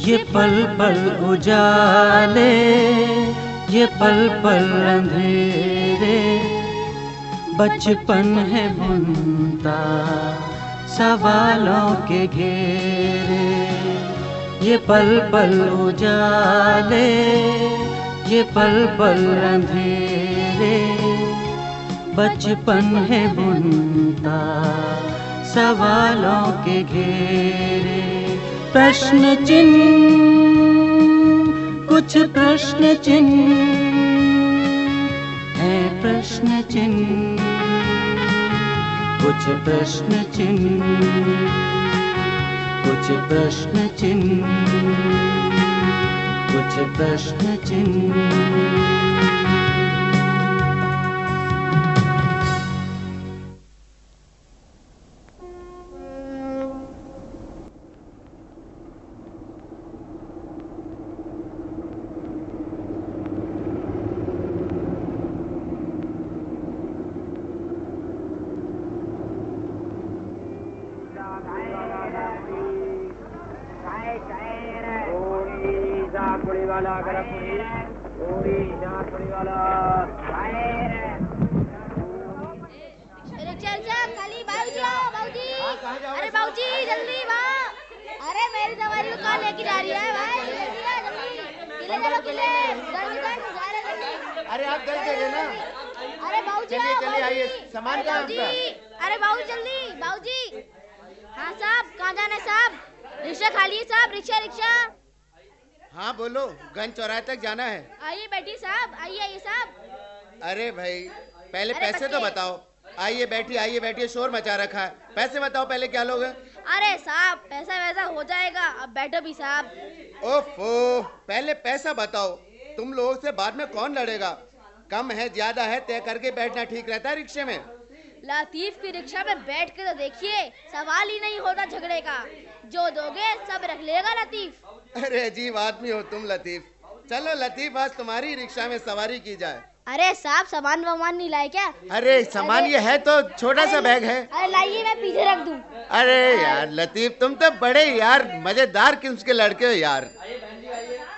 ये पल पल उजाले, ये पल पल अंधेरे, बचपन है बुनता सवालों के घेरे। ये पल पल उजाले, ये पल पल अंधेरे, बचपन है बुनता सवालों के घेरे। प्रश्न चिन्ह, कुछ प्रश्न चिन्ह है, प्रश्न चिन्ह, कुछ प्रश्न चिन्ह, कुछ प्रश्न चिन्ह, कुछ प्रश्न चिन्ह। अरे बाबूजी जल्दी वाह। अरे मेरी दवाई कहाँ लेके जा रही है भाई, जल्दी आ जल्दी। किले चलो किले, अरे आप जल्दी चलिए ना। अरे बाबूजी चलिए आइए, सामान कहाँ आपका? अरे बाबू जल्दी बाबूजी। हाँ साहब, कहाँ जाना है साहब? रिक्शा खाली है साहब, रिक्शा रिक्शा। हाँ बोलो, गंज चौराहे तक जाना है। आइए बैठिए साहब, आइए आइए साहब। अरे भाई पहले पैसे तो बताओ। आइए बैठिए, शोर मचा रखा है। पैसे बताओ पहले, क्या लोगे? अरे साहब पैसा वैसा हो जाएगा, अब बैठो भी साहब। ओफो, पहले पैसा बताओ। तुम लोगों से बाद में कौन लड़ेगा? कम है ज्यादा है तय करके बैठना ठीक रहता है रिक्शे में। लतीफ की रिक्शा में बैठ के तो देखिए, सवाल ही नहीं होता झगड़े का। जो दोगे सब रख लेगा लतीफ। अरे अजीब आदमी हो तुम लतीफ। चलो लतीफ, आज तुम्हारी रिक्शा में सवारी की जाए। अरे साहब सामान वामान नहीं लाए क्या? अरे सामान ये है तो छोटा सा बैग है। अरे लाइए, मैं पीछे रख दूं। अरे यार लतीफ, तुम तो बड़े यार मजेदार किस्म के लड़के हो यार।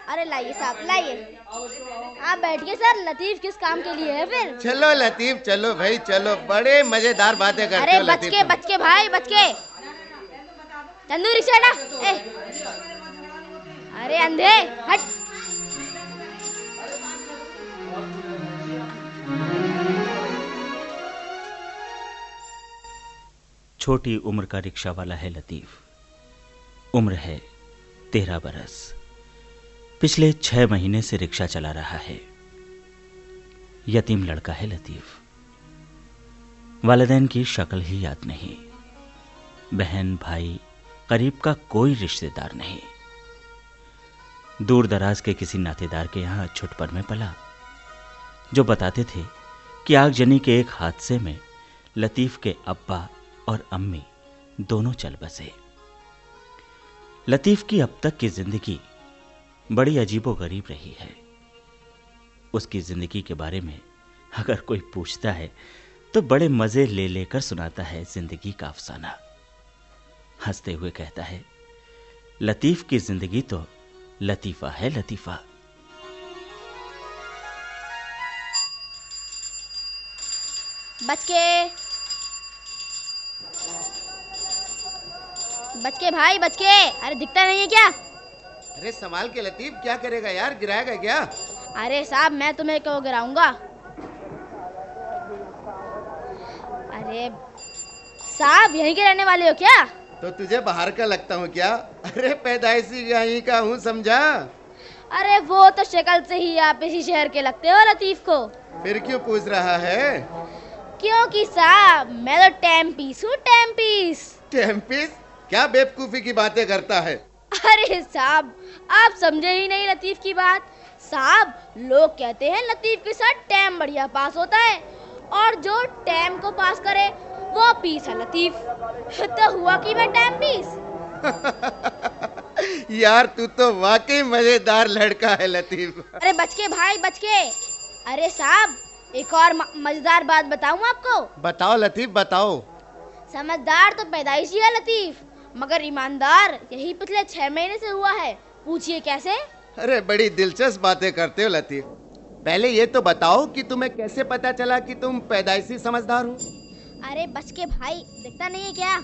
अरे लाइए साहब लाइए। आप बैठिए सर, लतीफ किस काम के लिए है फिर? चलो लतीफ, चलो भाई चलो, बड़े मजेदार बातें करते अरे हो लतीफ। बच के भाई बच के। चंदू रिक्शा हटा। अरे अंधे हट। छोटी उम्र का रिक्शा वाला है लतीफ। उम्र है 13 बरस। पिछले 6 महीने से रिक्शा चला रहा है। यतीम लड़का है लतीफ। वालिदैन की शक्ल ही याद नहीं। बहन भाई करीब का कोई रिश्तेदार नहीं। दूर दराज के किसी नातेदार के यहां छुटपर में पला, जो बताते थे कि आगजनी के एक हादसे में लतीफ के अब्बा और अम्मी दोनों चल बसे। लतीफ की अब तक की जिंदगी बड़ी अजीबोगरीब रही है। उसकी जिंदगी के बारे में अगर कोई पूछता है तो बड़े मजे ले लेकर सुनाता है जिंदगी का अफसाना। हंसते हुए कहता है, लतीफ की जिंदगी तो लतीफा है लतीफा। बच के भाई बच के। अरे दिखता नहीं है क्या? अरे संभाल के लतीफ, क्या करेगा यार, गिराएगा क्या? अरे साहब मैं तुम्हें क्यों गिराऊंगा? अरे साहब यहीं के रहने वाले हो क्या? तो तुझे बाहर का लगता हूँ क्या? अरे पैदाइशी यहीं का हूँ, समझा? अरे वो तो शक्ल से ही आप इसी शहर के लगते हो लतीफ को। फिर क्यों पूछ रहा है? क्योंकि साहब मैं तो टैमपीस हूँ, टैमपीस। टैमपीस? क्या बेवकूफी की बातें करता है? अरे साहब आप समझे ही नहीं लतीफ की बात। साहब लोग कहते हैं लतीफ के साथ टैम बढ़िया पास होता है, और जो टैम को पास करे वो पीस है लतीफ। तो हुआ कि मैं टैम पीस। यार तू तो वाकई मजेदार लड़का है लतीफ। अरे बच के भाई बच के। अरे साहब एक और मजेदार बात बताऊं आपको? बताओ लतीफ बताओ। समझदार तो पैदाइशी है लतीफ, मगर ईमानदार यही पिछले 6 महीने से हुआ है। पूछिए कैसे? अरे बड़ी दिलचस्प बातें करते हो लतीफ। पहले ये तो बताओ कि तुम्हें कैसे पता चला कि तुम पैदाइशी समझदार हो? अरे बच के भाई, दिखता नहीं है क्या?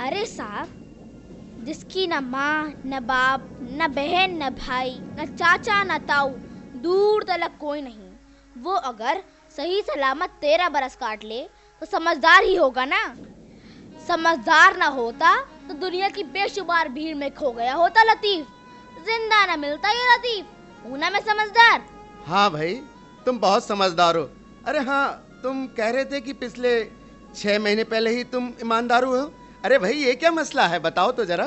अरे साहब, जिसकी न माँ न बाप न बहन न भाई न चाचा न ताऊ, दूर तलक कोई नहीं, वो अगर सही सलामत 13 बरस काट ले तो समझदार ही होगा ना। समझदार ना होता तो दुनिया की बेशुमार भीड़ में खो गया होता लतीफ, जिंदा ना मिलता ये लतीफ। हूं ना मैं समझदार? हाँ भाई, तुम बहुत समझदार हो। अरे हाँ, तुम कह रहे थे कि पिछले 6 महीने पहले ही तुम ईमानदार हो। अरे भाई, ये क्या मसला है, बताओ तो जरा।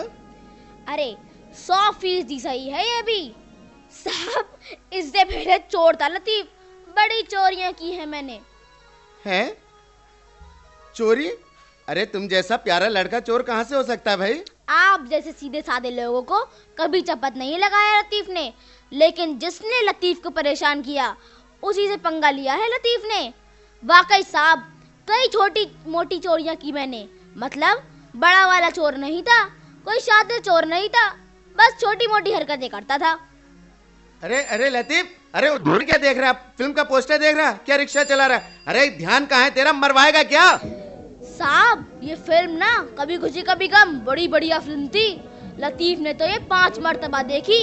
अरे 100% सही है ये भी साहब। इससे पहले चोर था लतीफ, बड़ी चोरियां की है मैंने। हैं? चोरी? अरे तुम जैसा प्यारा लड़का चोर कहाँ से हो सकता है भाई? आप जैसे सीधे साधे लोगों को कभी चपत नहीं लगाया लतीफ ने, लेकिन जिसने लतीफ को परेशान किया उसी से पंगा लिया है लतीफ ने। वाकई साहब, कई छोटी मोटी चोरियां की मैंने, मतलब बड़ा वाला चोर नहीं था, कोई शातिर चोर नहीं था, बस छोटी मोटी हरकतें करता था। अरे अरे लतीफ, अरे उधर क्या देख रहा? फिल्म का पोस्टर देख रहा? क्या रिक्शा चला रहा? अरे ध्यान कहाँ है तेरा, मरवाएगा क्या? साहब, ये फिल्म ना कभी खुशी कभी गम बड़ी बढ़िया फिल्म थी। लतीफ ने तो ये 5 मर्तबा देखी।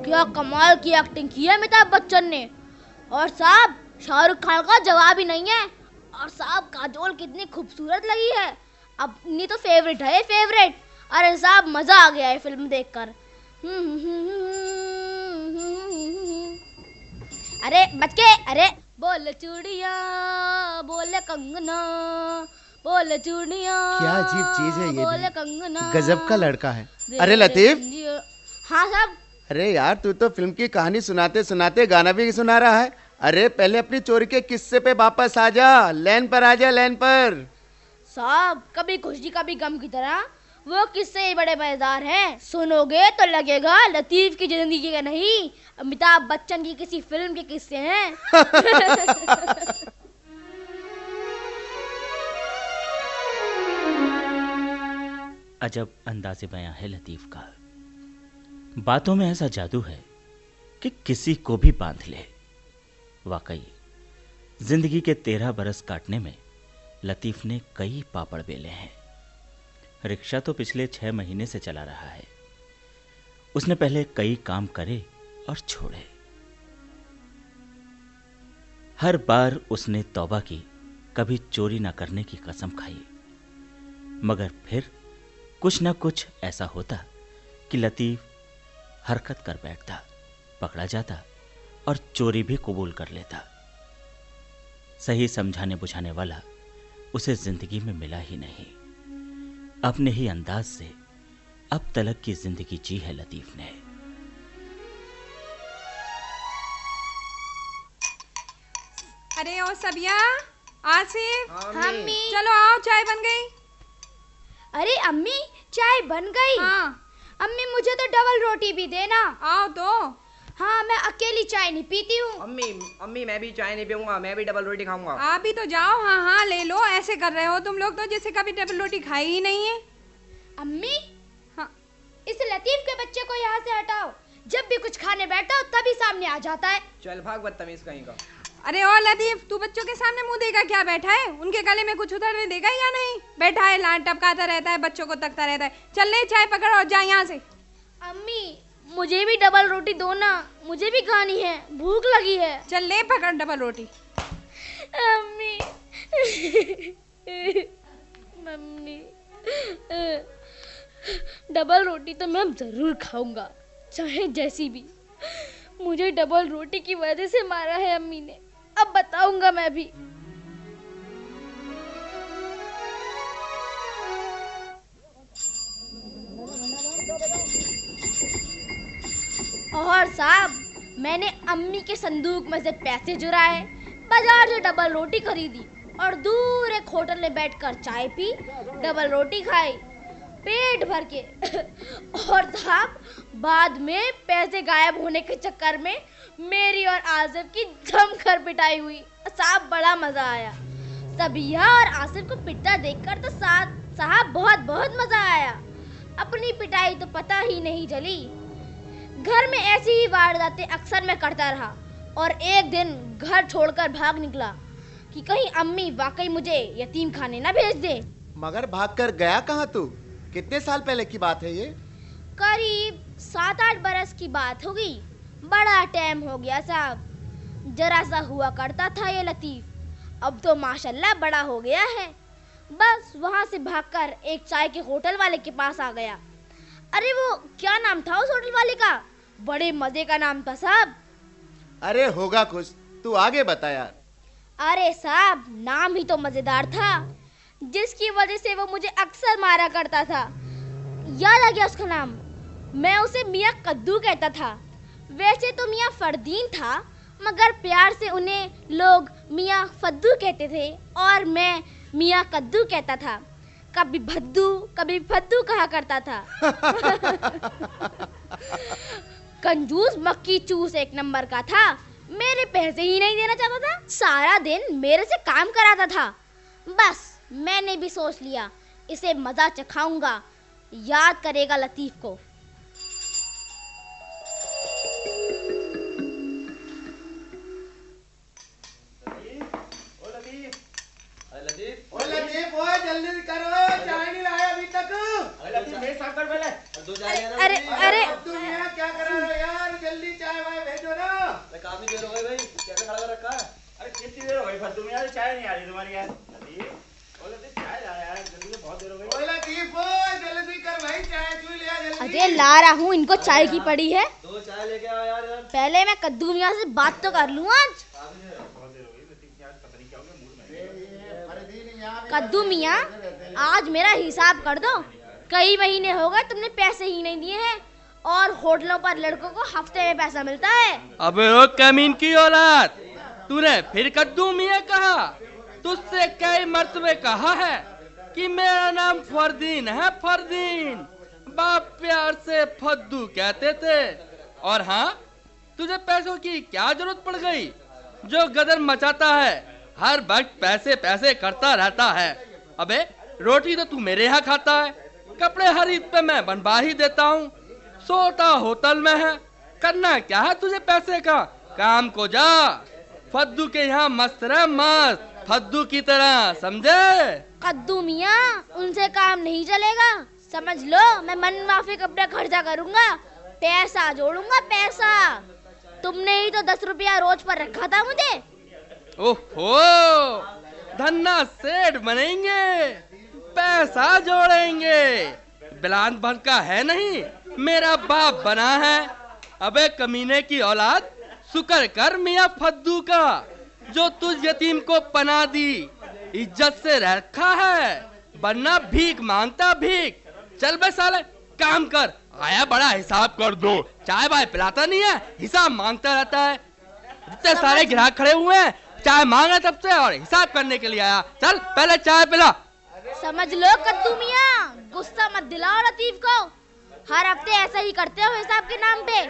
क्या कमाल की एक्टिंग की है अमिताभ बच्चन ने। और साहब, शाहरुख खान का जवाब ही नहीं है। और साहब, काजोल कितनी खूबसूरत लगी है, अपनी तो फेवरेट है, फेवरेट। अरे साहब, मजा आ गया है फिल्म देखकर। अरे बच्चे, अरे बोल चूड़िया बोल कंगना, बोल चूड़िया। क्या अजीब चीज है ये बोल कंगना, गजब का लड़का है। अरे लतीफ। हाँ साहब। अरे यार, तू तो फिल्म की कहानी सुनाते सुनाते गाना भी सुना रहा है। अरे पहले अपनी चोरी के किस्से पे वापस आ जा, लाइन पर आ जा, लाइन पर। साहब, कभी खुशी कभी गम की तरह वो किस्से ही बड़े मजेदार हैं। सुनोगे तो लगेगा लतीफ की जिंदगी के नहीं, अमिताभ बच्चन की किसी फिल्म के किस्से हैं। अजब अंदाज़े बयां है लतीफ का। बातों में ऐसा जादू है कि किसी को भी बांध ले। वाकई जिंदगी के 13 बरस काटने में लतीफ ने कई पापड़ बेले हैं। रिक्शा तो पिछले 6 महीने से चला रहा है। उसने पहले कई काम करे और छोड़े। हर बार उसने तौबा की, कभी चोरी ना करने की कसम खाई, मगर फिर कुछ ना कुछ ऐसा होता कि लतीफ हरकत कर बैठता, पकड़ा जाता और चोरी भी कबूल कर लेता। सही समझाने बुझाने वाला उसे जिंदगी में मिला ही नहीं। अपने ही अंदाज से अब तलक की जिंदगी जी है लतीफ ने। अरे ओ सबिया, आसिफ, अम्मी, चलो आओ, चाय बन गई। अरे अम्मी, चाय बन गई। हाँ। अम्मी, मुझे तो डबल रोटी भी देना। आओ तो। हाँ, मैं अकेली चाय नहीं पीती हूँ। अम्मी मैं भी चाय नहीं पीऊंगा, मैं भी डबल रोटी खाऊंगा। आप भी तो जाओ। हाँ हाँ ले लो। ऐसे कर रहे हो तुम लोग तो जैसे कभी डबल रोटी खाई ही नहीं है। अम्मी, हाँ। इस लतीफ के बच्चे को यहाँ से हटाओ। जब भी कुछ खाने बैठता हो तभी सामने आ जाता है। चल भाग बदतमीज कहीं का। अरे ओ लतीफ, तू बच्चों के सामने मुंह देगा क्या बैठा है? उनके गले में कुछ उतरने देगा या नहीं? बैठा है, लान टपकाता रहता है, बच्चों को तकता रहता है। चल ले, चाय पकड़ और जा यहाँ से। अम्मी, मुझे भी डबल रोटी दो ना, मुझे भी खानी है, भूख लगी है। चल ले, पकड़ डबल रोटी। अम्मी, मम्मी, डबल रोटी तो मैं जरूर खाऊंगा, चाहे जैसी भी। मुझे डबल रोटी की वजह से मारा है अम्मी ने, अब बताऊंगा मैं भी। और साहब, मैंने अम्मी के संदूक में से पैसे चुराए, बाजार से डबल रोटी खरीदी और दूर एक होटल में बैठकर चाय पी, डबल रोटी खाई पेट भर के। और साहब, बाद में पैसे गायब होने के चक्कर में मेरी और आसिफ की जमकर पिटाई हुई। साहब, बड़ा मजा आया। सबिया और आसिफ को पिटता देखकर तो साहब बहुत बहुत मजा आया। अपनी पिटाई तो पता ही नहीं चली। घर में ऐसी ही वारदातें अक्सर मैं करता रहा और एक दिन घर छोड़कर भाग निकला कि कहीं अम्मी वाकई मुझे यतीम खाने ना भेज दे। मगर भागकर गया कहाँ तू? कितने साल पहले की बात है ये? करीब 7-8 बरस की बात होगी। बड़ा टाइम हो गया साहब। जरा सा हुआ करता था ये लतीफ, अब तो माशाल्लाह बड़ा हो गया है। बस वहाँ से भागकर एक चाय के होटल वाले के पास आ गया। अरे वो क्या नाम था उस होटल वाले का? बड़े मजे का नाम था साहब। अरे होगा कुछ, तू आगे बता यार। अरे साहब, नाम ही तो मजेदार था, जिसकी वजह से वो मुझे अक्सर मारा करता था। याद आ गया उसका नाम। मैं उसे मियाँ कद्दू कहता था। वैसे तो मियाँ फरदीन था, मगर प्यार से उन्हें लोग मियाँ फद्दू कहते थे और मैं मियाँ कद्दू कहता था। कभी भद्दू कभी फद्दू कहा करता था। कंजूस मक्खी चूस एक नंबर का था। मेरे पैसे ही नहीं देना चाहता था। सारा दिन मेरे से काम कराता था। बस मैंने भी सोच लिया इसे मजा चखाऊंगा। याद करेगा लतीफ को। जल्दी करो, चाय नहीं लाया अभी तक। अरे अरे तुम यहाँ क्या कर रहे हो यार? जल्दी चाय वाय भेजो ना। काफी देर हो गई भाई, कैसे खड़ा कर रखा है? अरे कितनी देर हो गई फद्दू, यार चाय नहीं आ रही तुम्हारी यार। चाय ला यार, जल्दी से, बहुत देर हो गई। लतीफ जल्दी कर भाई, चाय चू लिया जल्दी। अरे ला रहा हूँ, इनको चाय की पड़ी है। 2 चाय लेके आओ यार। पहले मैं कद्दू मियाँ से बात तो कर लूँ आज। कद्दू मियाँ, आज मेरा हिसाब कर दो। कई महीने हो गए तुमने पैसे ही नहीं दिए हैं और होटलों पर लड़कों को हफ्ते में पैसा मिलता है। अबे ओ कमीन की औलाद, तूने फिर कद्दू मियाँ कहा? तुझसे कई मर्तबे कहा है कि मेरा नाम फरदीन है, फरदीन। बाप प्यार से फद्दू कहते थे। और हाँ, तुझे पैसों की क्या जरूरत पड़ गई? जो गदर मचाता है, हर वक्त पैसे पैसे करता रहता है। अबे रोटी तो तू मेरे यहाँ खाता है, कपड़े हर ईद पे मैं बनवा ही देता हूँ, सोता होटल में है। करना क्या है तुझे पैसे का? काम को जा। फद्दू के यहाँ मस्त रह, मस्त फद्दू की तरह, समझे? कद्दू मियाँ, उनसे काम नहीं चलेगा। समझ लो, मैं मन माफिक अपना खर्चा करूँगा, पैसा जोड़ूंगा, पैसा। तुमने ही तो 10 रुपया रोज पर रखा था मुझे। ओहो, धन्ना सेठ बनेंगे, पैसा जोड़ेंगे। बिलान भर का है नहीं, मेरा बाप बना है। अबे कमीने की औलाद, शुक्र कर मियाँ फद्दू का, जो तुझ यतीम को पनाह दी, इज्जत से रखा है, वरना भीख मांगता, भीख। चल बे साले, काम कर। आया बड़ा हिसाब कर दो, चाय बाय पिलाता नहीं है, हिसाब मांगता रहता है। इतने सारे ग्राहक खड़े हुए हैं, चाय मांगा तब से और हिसाब करने के लिए आया। चल पहले चाय पिला। समझ लो कद्दू मियाँ, गुस्सा मत दिलाओ लतीफ को। हर हफ्ते ऐसा ही करते हो हिसाब के नाम पे।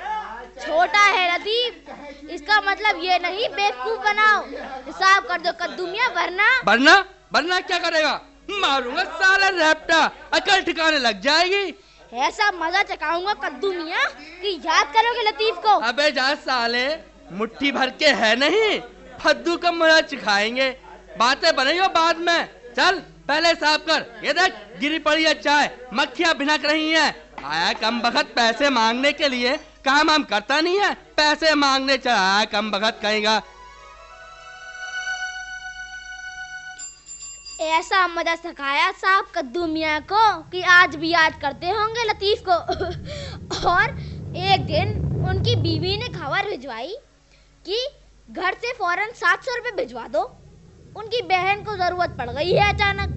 छोटा है लतीफ, इसका मतलब ये नहीं बेवकूफ बनाओ। हिसाब कर दो कद्दू मियाँ, वरना क्या करेगा? मारूंगा साला रैप्टा, अकल ठिकाने लग जाएगी। ऐसा मजा चखाऊंगा कद्दू मियाँ कि याद करोगे लतीफ को। अबे जा साले, मुट्ठी भर के है नहीं, फद्दू का मजा चिखाएंगे। बातें बनेगी बाद में। चल पहले साफ कर। ये देख गिरी पड़ी है चाय, मक्खियां भिनक रही हैं। आया कम बखत पैसे मांगने के लिए, काम हम करता नहीं है, पैसे मांगने चला कम बखत कहेगा। ऐसा मजा सिखाया साहब कद्दू मियाँ को कि आज भी याद करते होंगे लतीफ को। और एक दिन उनकी बीवी ने खबर भिजवाई कि घर से फौरन 700 रुपए भिजवा दो, उनकी बहन को जरूरत पड़ गई है अचानक।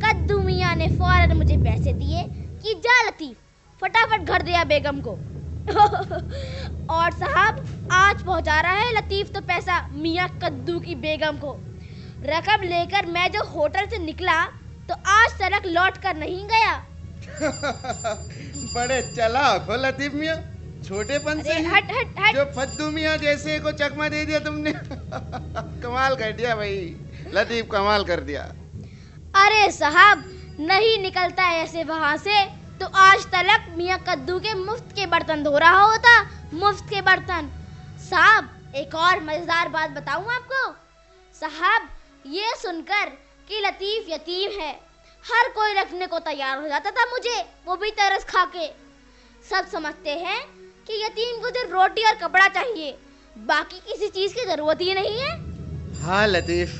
कद्दू मियाँ ने फौरन मुझे पैसे दिए कि जा लतीफ, फटाफट घर दिया बेगम को। और साहब आज पहुंचा रहा है लतीफ तो पैसा मियाँ कद्दू की बेगम को। रकम लेकर मैं जो होटल से निकला तो आज तक लौट कर नहीं गया। बड़े चालाक हो लतीफ मियाँ, छोटेपन से हट हट हट। जो फद्दू मियाँ जैसे को चकमा दे दिया तुमने। कमाल कर दिया भाई लतीफ, कमाल कर दिया। अरे साहब नहीं निकलता ऐसे वहाँ से, तो आज तलक मियाँ कद्दू के मुफ्त के बर्तन धो रहा होता, मुफ्त के बर्तन। साहब एक और मजेदार बात बताऊं आपको। साहब ये सुनकर कि लतीफ यतीम है, हर कोई रखने को तैयार हो जाता था मुझे, वो भी तरस खा के। सब समझते हैं कि यतीम को सिर्फ रोटी और कपड़ा चाहिए, बाकी किसी चीज की जरूरत ही नहीं है। हाँ लतीफ,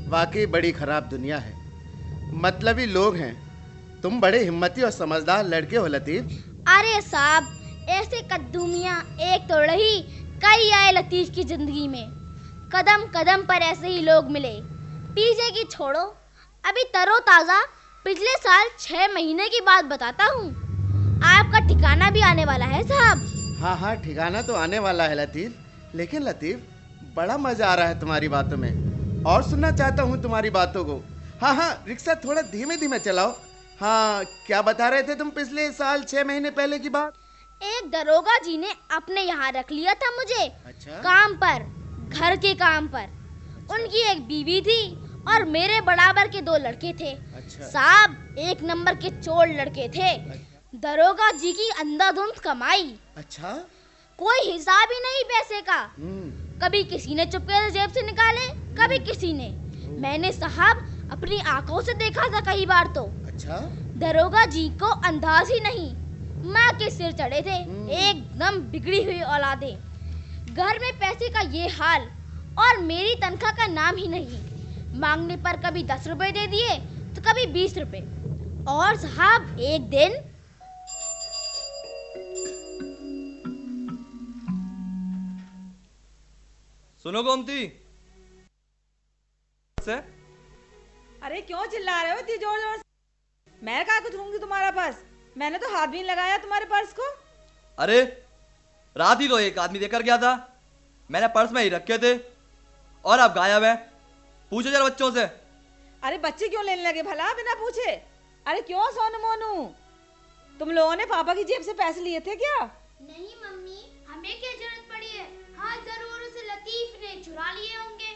वाकई बड़ी खराब दुनिया है, मतलबी लोग हैं। तुम बड़े हिम्मती और समझदार लड़के हो लतीफ। अरे साहब ऐसे कद्दू मियाँ एक तो रही, कई आए लतीफ की जिंदगी में। कदम कदम पर ऐसे ही लोग मिले। पीछे की छोड़ो, अभी तरोताजा पिछले साल 6 महीने की बात बताता हूँ। आपका ठिकाना भी आने वाला है साहब। हाँ हाँ, ठिकाना तो आने वाला है लतीफ, लेकिन लतीफ बड़ा मजा आ रहा है तुम्हारी बातों में, और सुनना चाहता हूँ तुम्हारी बातों को। हाँ हाँ, रिक्शा थोड़ा धीमे धीमे चलाओ। हाँ, क्या बता रहे थे तुम पिछले साल 6 महीने पहले की बात? एक दरोगा जी ने अपने यहाँ रख लिया था मुझे। अच्छा? काम पर, घर के काम पर। उनकी एक बीवी थी और मेरे बराबर के 2 लड़के थे। अच्छा। साहब एक नंबर के चोर लड़के थे। दरोगा जी की अंधाधुंध कमाई। अच्छा? कोई हिसाब ही नहीं पैसे का। कभी किसी ने चुपके से जेब से निकाले, कभी किसी ने। मैंने साहब अपनी आंखों से देखा था कई बार तो। अच्छा? दरोगा जी को अंदाज ही नहीं, माँ के सिर चढ़े थे, एकदम बिगड़ी हुई औलादें। घर में पैसे का ये हाल, और मेरी तनख्वाह का नाम ही नहीं। मांगने पर कभी 10 रुपए दे दिए तो कभी 20 रुपए। और साहब एक दिन सुनो गोमती से। अरे क्यों चिल्ला रहे हो इतनी जोर जोर से? मैं कहा कुछ लूंगी तुम्हारा पर्स? मैंने तो हाथ भी नहीं लगाया तुम्हारे पर्स को। अरे रात ही तो एक आदमी देकर गया था, मैंने पर्स में ही रखे थे, और अब गायब है। पूछो जरा बच्चों से। अरे बच्चे क्यों लेने लगे भला बिना पूछे? अरे क्यों सोनू मोनू, तुम लोगों ने पापा की जेब से पैसे लिए थे क्या? नहीं मम्मी, हमें क्या जरूरत पड़ी है। हाँ जरूर उसे लतीफ ने चुरा लिए होंगे।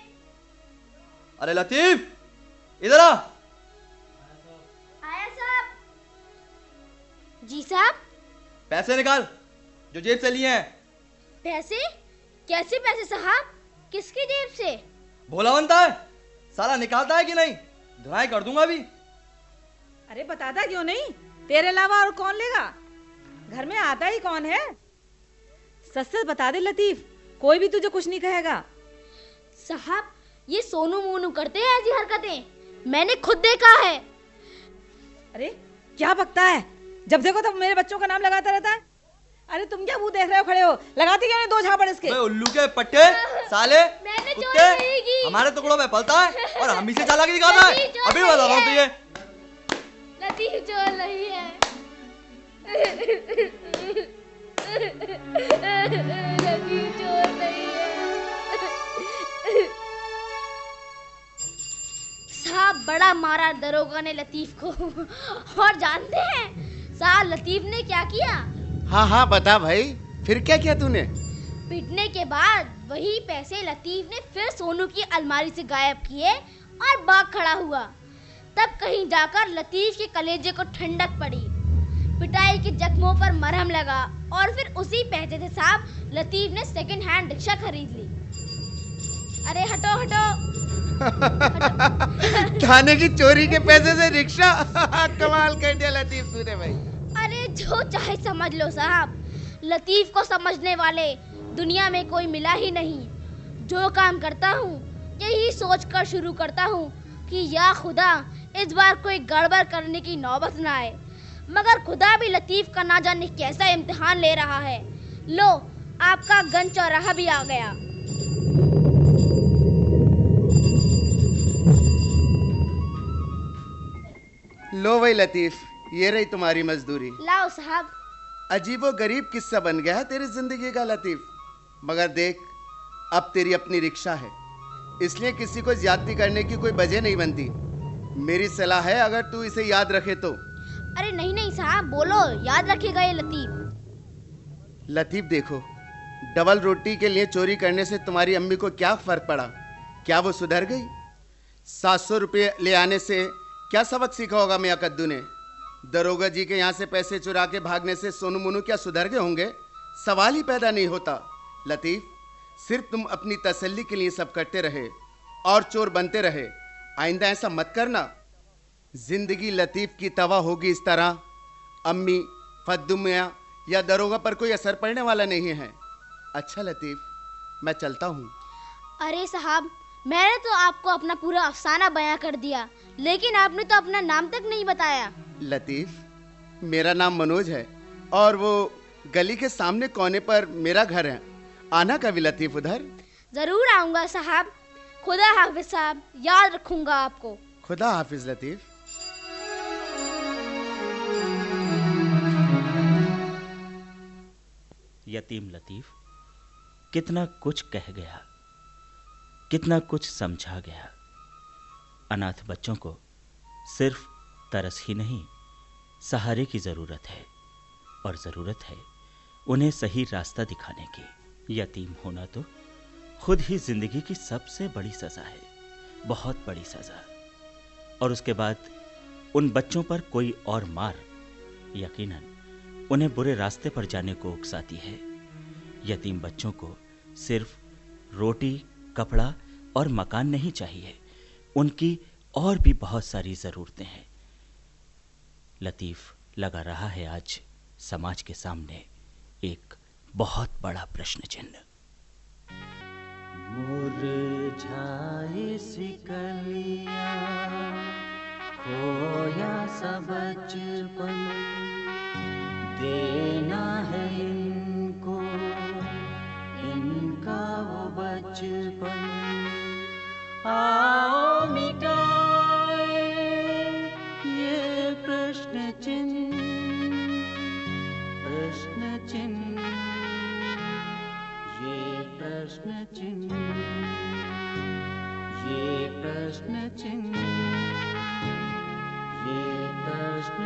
अरे लतीफ इधर आ। आया साहब। जी साहब। पैसे निकाल जो जेब से लिए हैं। पैसे? कैसे पैसे साहब? किसकी जेब से? भोला बनता है साला, निकालता है कि नहीं? धुलाई कर दूंगा अभी। अरे बताता क्यों नहीं? तेरे अलावा और कौन लेगा? घर में आता ही कौन है? सच सच बता दे लतीफ, कोई भी तुझे कुछ नहीं कहेगा। साहब ये सोनू मोनू करते हैं ऐसी हरकतें, मैंने खुद देखा है। अरे क्या बकता है? जब देखो तब मेरे बच्चों का नाम लगाता रहता है। अरे तुम क्या मुंह देख रहे हो खड़े हो? लगाते क्यों नहीं 2 झापड़ इसके? उल्लू के पट्टे साले, मैंने चोरी कुत्ते नहीं की। हमारे टुकड़ों में पलता है और हम इसे चालाकी दिखाता है। अभी बता रहा हूँ तुझे। लतीफ चोर नहीं है। लतीफ चोर नहीं है। साहब बड़ा मारा दरोगा ने लतीफ को। और जानते हैं साहब लतीफ ने क्या किया? हाँ हाँ बता भाई, फिर क्या किया तूने? पिटने के बाद वही पैसे लतीफ ने फिर सोनू की अलमारी से गायब किए और भाग खड़ा हुआ। तब कहीं जाकर लतीफ के कलेजे को ठंडक पड़ी, पिटाई के जख्मों पर मरहम लगा, और फिर उसी पैसे से साहब लतीफ ने सेकंड हैंड रिक्शा खरीद ली। अरे हटो हटो। थाने की चोरी के पैसे से रिक्शा। कमाल कर दिया लतीफ तूने भाई। अरे जो चाहे समझ लो साहब, लतीफ को समझने वाले दुनिया में कोई मिला ही नहीं। जो काम करता हूँ यही सोचकर शुरू करता हूँ कि या खुदा इस बार कोई गड़बड़ करने की नौबत ना आए। मगर खुदा भी लतीफ का ना जाने कैसा इम्तिहान ले रहा है। लो आपका गन चौराहा भी आ गया। लो भाई लतीफ, ये रही तुम्हारी मजदूरी। लाओ साहब। अजीबो गरीब किस्सा बन गया है तेरी जिंदगी का लतीफ, मगर देख अब तेरी अपनी रिक्शा है, इसलिए किसी को ज्यादती करने की कोई वजह नहीं बनती। मेरी सलाह है अगर तू इसे याद रखे तो। अरे नहीं नहीं साहब, बोलो, याद रखेगा ये लतीफ। लतीफ देखो, डबल रोटी के लिए चोरी करने से तुम्हारी अम्मी को क्या फर्क पड़ा? क्या वो सुधर गई? 700 रुपये ले आने से क्या सबक सीखा होगा मियाँ कद्दू ने? दरोगा जी के यहाँ से पैसे चुरा के भागने से सोनू मोनू क्या सुधर गए होंगे? सवाल ही पैदा नहीं होता। लतीफ, सिर्फ तुम अपनी तसल्ली के लिए सब करते रहे और चोर बनते रहे। आइंदा ऐसा मत करना। जिंदगी लतीफ की तबाह होगी इस तरह। अम्मी, फद्दू मियाँ या दरोगा पर कोई असर पड़ने वाला नहीं है। अच्छा लतीफ, मैं चलता हूँ। अरे साहब, मैंने तो आपको अपना पूरा अफसाना बयां कर दिया, लेकिन आपने तो अपना नाम तक नहीं बताया। लतीफ, मेरा नाम मनोज है और वो गली के सामने कोने पर मेरा घर है। आना कभी लतीफ उधर। जरूर आऊंगा साहब। खुदा हाफिज साहब, याद रखूंगा आपको। खुदा हाफिज लतीफ। यतीम लतीफ कितना कुछ कह गया, कितना कुछ समझा गया। अनाथ बच्चों को सिर्फ तरस ही नहीं, सहारे की जरूरत है, और जरूरत है उन्हें सही रास्ता दिखाने की। यतीम होना तो खुद ही जिंदगी की सबसे बड़ी सजा है, बहुत बड़ी सजा। और उसके बाद उन बच्चों पर कोई और मार यकीनन उन्हें बुरे रास्ते पर जाने को उकसाती है। यतीम बच्चों को सिर्फ रोटी, कपड़ा और मकान नहीं चाहिए, उनकी और भी बहुत सारी जरूरतें हैं। लतीफ लगा रहा है आज समाज के सामने एक बहुत बड़ा प्रश्न चिन्ह। मुरझाई सी कलियां, खोया सा बचपन, देना है इनको इनका वो बचपन। आओ मिटाए ये प्रश्न चिन्ह, प्रश्न चिन्ह, ये प्रश्न चिन्ह, ये प्रश्न चिन्ह, ये प्रश्न